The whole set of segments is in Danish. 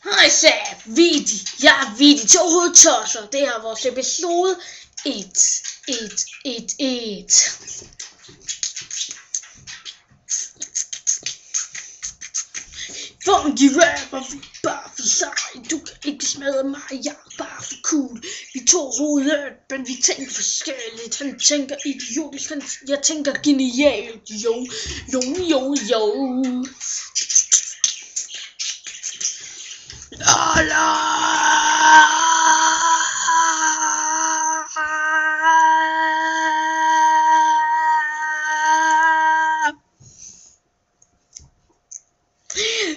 Hej så, Vidi. Jeg er Vidi til hovedtosser. Det er vores episode 1. For de rapper vi bare for sig. Du kan ikke smadre mig, jeg er bare for cool. Vi to hovedet, men vi tænker forskelligt. Han tænker idiotisk, jeg tænker genialt. Jo.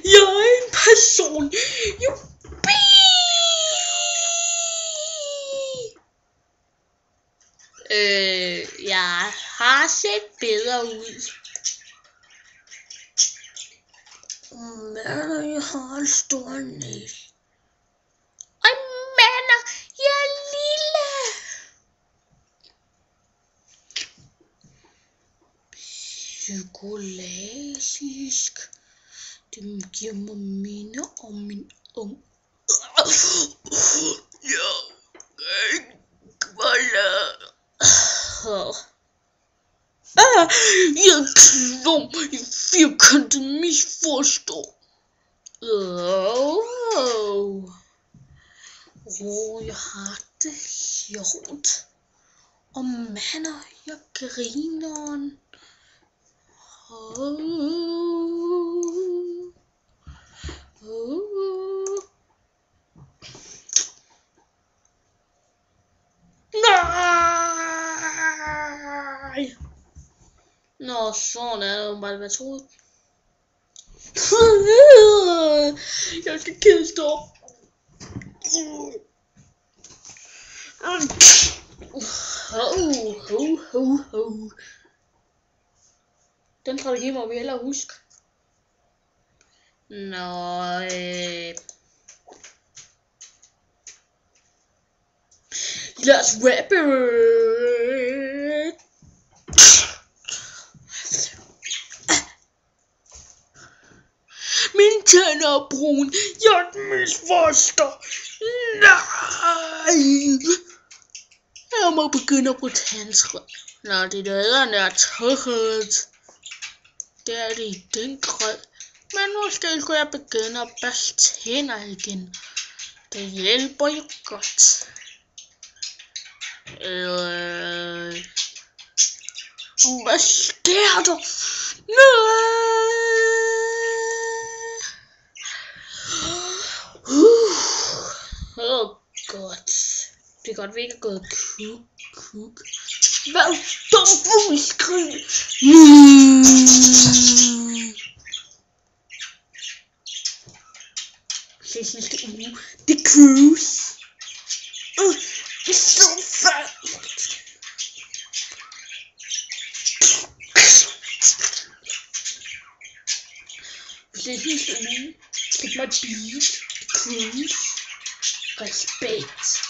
Jeg er en person. Jeg har set bedre ud. Men jeg har en stor næse. Og mener, jeg er lille. Psykologisk. Det giver mig minder om min jeg klum i firkantet misforstår. Jeg har det sjovt. Og mander, jeg griner. Nej! Nå, sådan er det bare, hvad troede. Jeg skal kaste op. Den strategi må vi hellere huske. Nå, lad os rappe. Min tænder er brun. Jeg misforstår. Nej. Jeg må begynde at bruge tandtråd. Nå, det der er tøjet. Det er det i den grad. Men måske skulle jeg begynde at børste tænder igen. Det hjælper jo godt. Hvad sker der? Godt. Det er godt, vi ikke er gået kuk. Hvad dum fugleskrig? Ses næste uge. Det er cruise. Det er så fast. Ses næste uge. Take my beat. Cruise. Respekt.